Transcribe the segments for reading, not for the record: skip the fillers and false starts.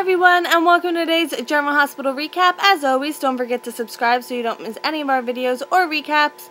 everyone, and welcome to today's General Hospital recap. As always, don't forget to subscribe so you don't miss any of our videos or recaps.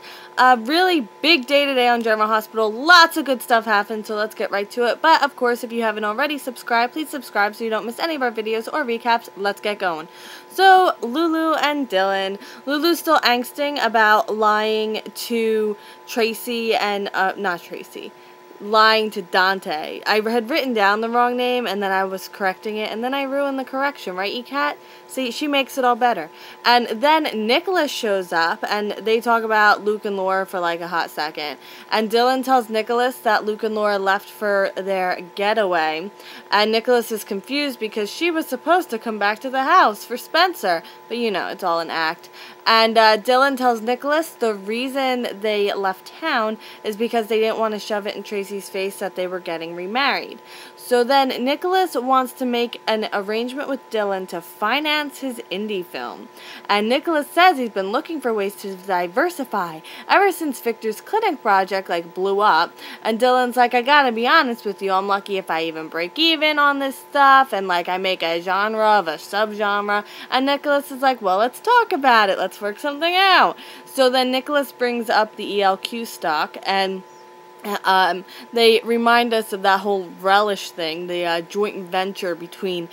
Really big day today on General Hospital. Lots of good stuff happened, so let's get right to it. But, of course, if you haven't already subscribed, please subscribe so you don't miss any of our videos or recaps. Let's get going. So, Lulu and Dylan. Lulu's still angsting about lying to Tracy and, not Tracy. Lying to Dante. I had written down the wrong name, and then I was correcting it, and then I ruined the correction, right, E-Cat? See, she makes it all better. And then Nicholas shows up, and they talk about Luke and Laura for like a hot second. And Dylan tells Nicholas that Luke and Laura left for their getaway, and Nicholas is confused because she was supposed to come back to the house for Spencer, but you know, it's all an act. And Dylan tells Nicholas the reason they left town is because they didn't want to shove it in Tracy's face that they were getting remarried. So then Nicholas wants to make an arrangement with Dylan to finance his indie film. And Nicholas says he's been looking for ways to diversify ever since Victor's clinic project blew up. And Dylan's like, I gotta be honest with you, I'm lucky if I even break even on this stuff, and I make a genre of a subgenre. And Nicholas is like, well, let's talk about it, let's work something out. So then Nicholas brings up the ELQ stock, and they remind us of that whole Relish thing, the joint venture between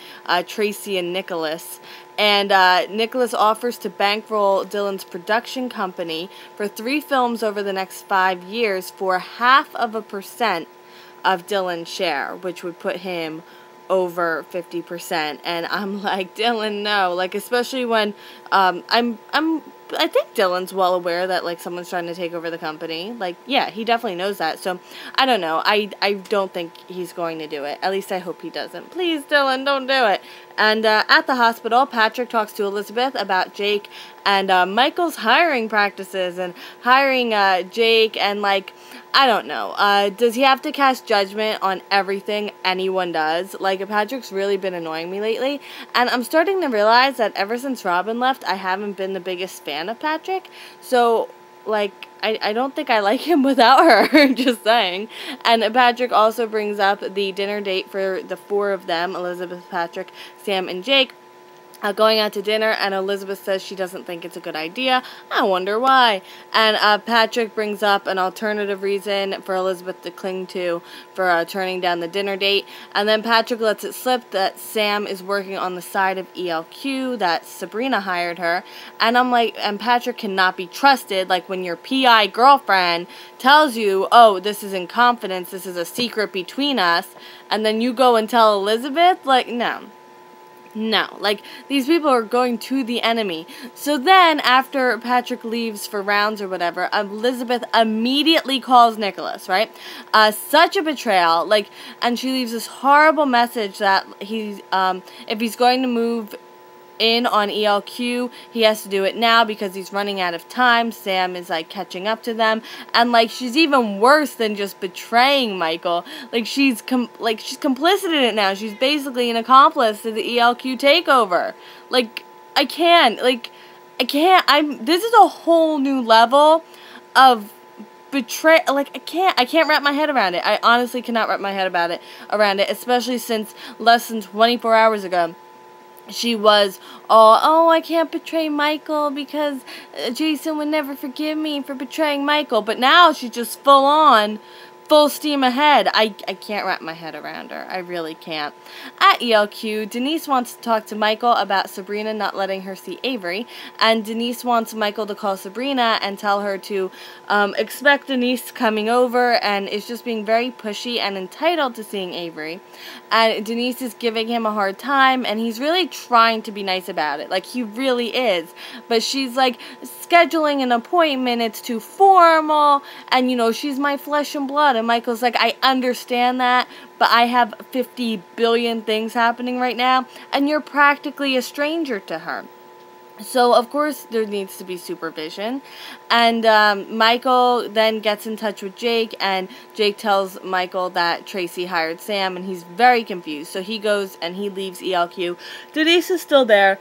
Tracy and Nicholas. And Nicholas offers to bankroll Dylan's production company for 3 films over the next 5 years for 0.5% of Dylan's share, which would put him over 50%. And I'm like, Dylan, no. Especially when I think Dylan's well aware that someone's trying to take over the company. Yeah, he definitely knows that. So I don't know. I don't think he's going to do it. At least I hope he doesn't. Please, Dylan, don't do it. And at the hospital, Patrick talks to Elizabeth about Jake and Michael's hiring practices and hiring Jake, and I don't know. Does he have to cast judgment on everything anyone does? Patrick's really been annoying me lately, and I'm starting to realize that ever since Robin left, I haven't been the biggest fan of Patrick. So, I don't think I like him without her, just saying. And Patrick also brings up the dinner date for the 4 of them, Elizabeth, Patrick, Sam, and Jake, going out to dinner, and Elizabeth says she doesn't think it's a good idea. I wonder why. And Patrick brings up an alternative reason for Elizabeth to cling to for turning down the dinner date. And then Patrick lets it slip that Sam is working on the side of ELQ, that Sabrina hired her. And I'm like, and Patrick cannot be trusted, when your PI girlfriend tells you, oh, this is in confidence, this is a secret between us, and then you go and tell Elizabeth? No. No, these people are going to the enemy. So then, after Patrick leaves for rounds or whatever, Elizabeth immediately calls Nicholas, right? Such a betrayal, and she leaves this horrible message that he's, if he's going to move in on ELQ, he has to do it now because he's running out of time. Sam is catching up to them, and she's even worse than just betraying Michael. She's complicit in it now. She's basically an accomplice to the ELQ takeover. I can't. This is a whole new level of betray. I can't wrap my head around it. I honestly cannot wrap my head around it, especially since less than 24 hours ago she was all, oh, I can't betray Michael because Jason would never forgive me for betraying Michael. But now she's just full steam ahead. I can't wrap my head around her. I really can't. At ELQ, Denise wants to talk to Michael about Sabrina not letting her see Avery, and Denise wants Michael to call Sabrina and tell her to expect Denise coming over, and is just being very pushy and entitled to seeing Avery. And Denise is giving him a hard time, and he's really trying to be nice about it. He really is. But she's scheduling an appointment, it's too formal, and she's my flesh and blood. And Michael's like, I understand that, but I have 50 billion things happening right now, and you're practically a stranger to her. So, of course, there needs to be supervision. And Michael then gets in touch with Jake, and Jake tells Michael that Tracy hired Sam, and he's very confused. So he goes and he leaves ELQ. Denise is still there,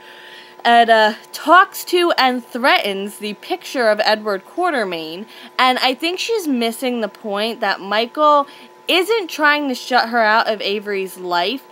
and talks to and threatens the picture of Edward Quartermain. And I think she's missing the point that Michael isn't trying to shut her out of Avery's life.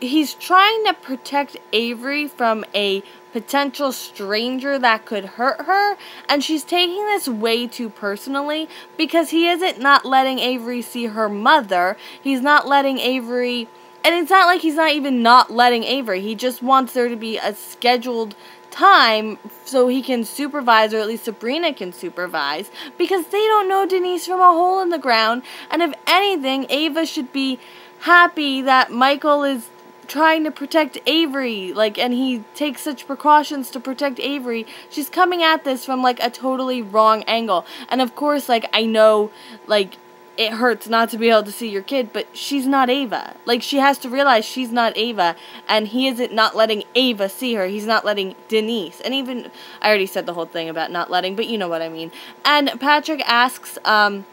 he's trying to protect Avery from a potential stranger that could hurt her, and she's taking this way too personally because he isn't not letting Avery see her mother. He's not letting Avery, and it's not like he's not even not letting Avery. He just wants there to be a scheduled time so he can supervise, or at least Sabrina can supervise, because they don't know Denise from a hole in the ground. And if anything, Ava should be happy that Michael is trying to protect Avery, like, and he takes such precautions to protect Avery. She's coming at this from, like, a totally wrong angle. And of course, like, I know, like, it hurts not to be able to see your kid, but she's not Ava. Like, she has to realize she's not Ava, and he isn't not letting Ava see her. He's not letting Denise. And even, I already said the whole thing about not letting, but you know what I mean. And Patrick asks, oh,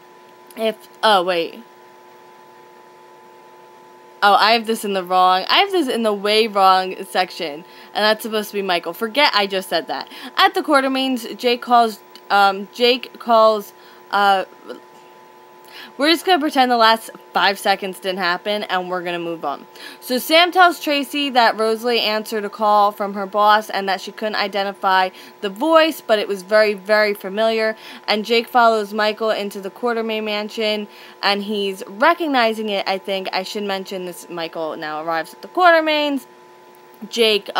wait. Oh, I have this in the way wrong section, and that's supposed to be Michael. Forget I just said that. At the Quartermaines, Jake calls, we're just going to pretend the last 5 seconds didn't happen, and we're going to move on. So Sam tells Tracy that Rosalie answered a call from her boss and that she couldn't identify the voice, but it was very, very familiar. And Jake follows Michael into the Quartermaine mansion, and he's recognizing it, I think. I should mention this. Michael now arrives at the Quartermaines. Jake,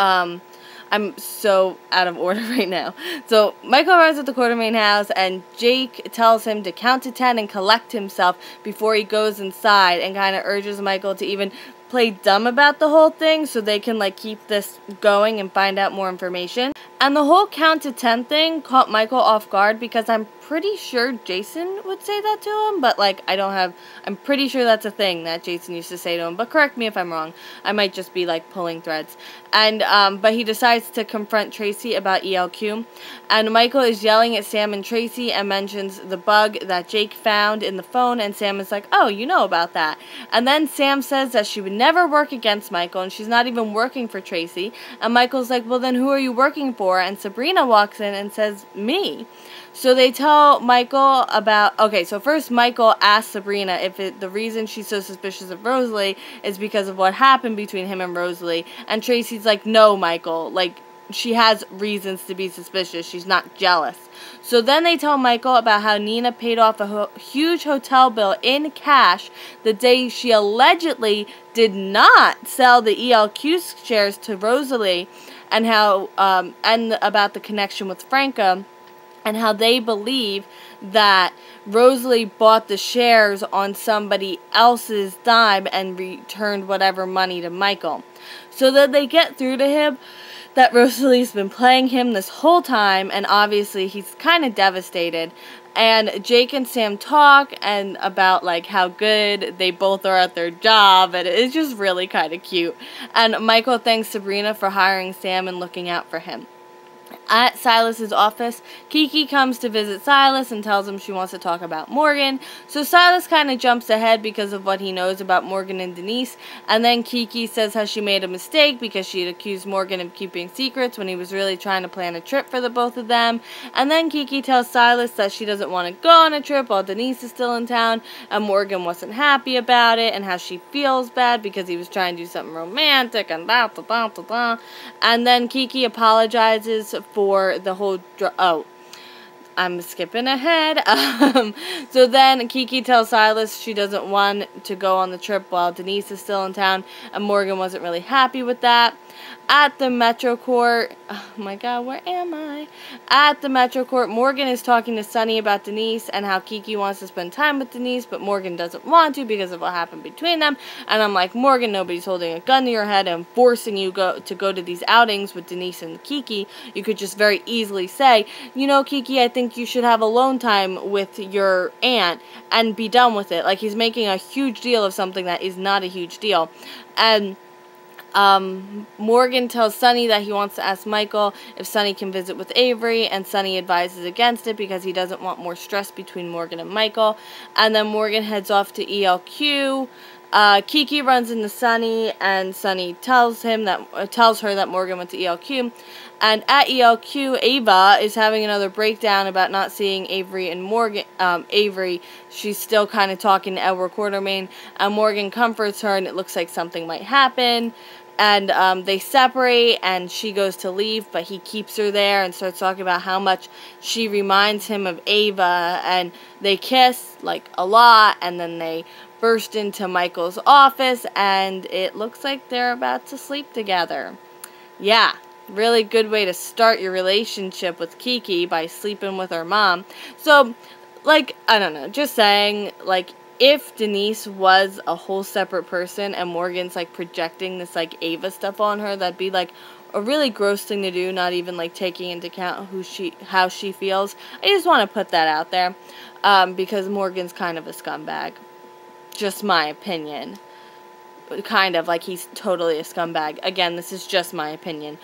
I'm so out of order right now. So, Michael arrives at the Quartermaine house, and Jake tells him to count to 10 and collect himself before he goes inside, and kind of urges Michael to even play dumb about the whole thing so they can, like, keep this going and find out more information. And the whole count to 10 thing caught Michael off guard because I'm pretty sure Jason would say that to him, but, like, I'm pretty sure that's a thing that Jason used to say to him, but correct me if I'm wrong. I might just be, like, pulling threads. And, but he decides to confront Tracy about ELQ, and Michael is yelling at Sam and Tracy and mentions the bug that Jake found in the phone, and Sam is like, oh, you know about that. And then Sam says that she would never work against Michael, and she's not even working for Tracy, and Michael's like, well, then who are you working for? And Sabrina walks in and says, me. So they tell Michael about, okay, so first Michael asks Sabrina if the reason she's so suspicious of Rosalie is because of what happened between him and Rosalie, and Tracy's like, no, Michael, like, she has reasons to be suspicious, she's not jealous. So then they tell Michael about how Nina paid off a huge hotel bill in cash the day she allegedly did not sell the ELQ shares to Rosalie, and how, and about the connection with Franca, and how they believe that Rosalie bought the shares on somebody else's dime and returned whatever money to Michael. So that they get through to him that Rosalie's been playing him this whole time, and obviously he's kind of devastated. And Jake and Sam talk and about, like, how good they both are at their job, and it's just really kind of cute. And Michael thanks Sabrina for hiring Sam and looking out for him. At Silas's office, Kiki comes to visit Silas and tells him she wants to talk about Morgan. So Silas kind of jumps ahead because of what he knows about Morgan and Denise. And then Kiki says how she made a mistake because she had accused Morgan of keeping secrets when he was really trying to plan a trip for the both of them. And then Kiki tells Silas that she doesn't want to go on a trip while Denise is still in town, and Morgan wasn't happy about it, and how she feels bad because he was trying to do something romantic and blah, blah, blah, blah, blah. And then Kiki apologizes for the whole, I'm skipping ahead. So then Kiki tells Silas she doesn't want to go on the trip while Denise is still in town, and Morgan wasn't really happy with that. At the Metro Court, oh my god, where am I? At the Metro Court, Morgan is talking to Sunny about Denise and how Kiki wants to spend time with Denise, but Morgan doesn't want to because of what happened between them. And I'm like, Morgan, nobody's holding a gun to your head and forcing you to go to these outings with Denise and Kiki. You could just very easily say, you know, Kiki, I think you should have alone time with your aunt and be done with it. Like, he's making a huge deal of something that is not a huge deal. And Morgan tells Sunny that he wants to ask Michael if Sunny can visit with Avery, and Sunny advises against it because he doesn't want more stress between Morgan and Michael. And then Morgan heads off to ELQ, Kiki runs into Sunny, and Sunny tells her that Morgan went to ELQ. And at ELQ, Ava is having another breakdown about not seeing Avery and Morgan. Avery, she's still kind of talking to Edward Quartermain, and Morgan comforts her, and it looks like something might happen. And they separate, and she goes to leave, but he keeps her there and starts talking about how much she reminds him of Ava, and they kiss, like, a lot, and then they burst into Michael's office, and it looks like they're about to sleep together. Yeah, really good way to start your relationship with Kiki, by sleeping with her mom. So, like, I don't know, just saying, like, if Denise was a whole separate person and Morgan's, like, projecting this, like, Ava stuff on her, that'd be, like, a really gross thing to do, not even, like, taking into account how she feels. I just want to put that out there, because Morgan's kind of a scumbag. Just my opinion. Kind of, like, he's totally a scumbag. Again, this is just my opinion.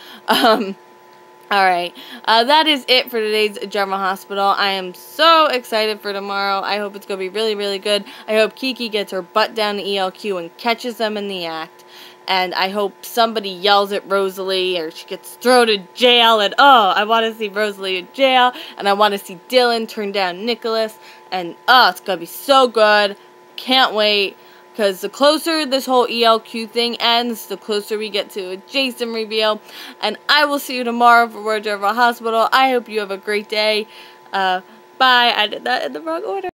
Alright, that is it for today's General Hospital. I am so excited for tomorrow. I hope it's going to be really, really good. I hope Kiki gets her butt down to ELQ and catches them in the act. And I hope somebody yells at Rosalie, or she gets thrown to jail. And, oh, I want to see Rosalie in jail. And I want to see Dylan turn down Nicholas. And, oh, it's going to be so good. Can't wait. Because the closer this whole ELQ thing ends, the closer we get to a Jason reveal. And I will see you tomorrow for Word General Hospital. I hope you have a great day. Bye. I did that in the wrong order.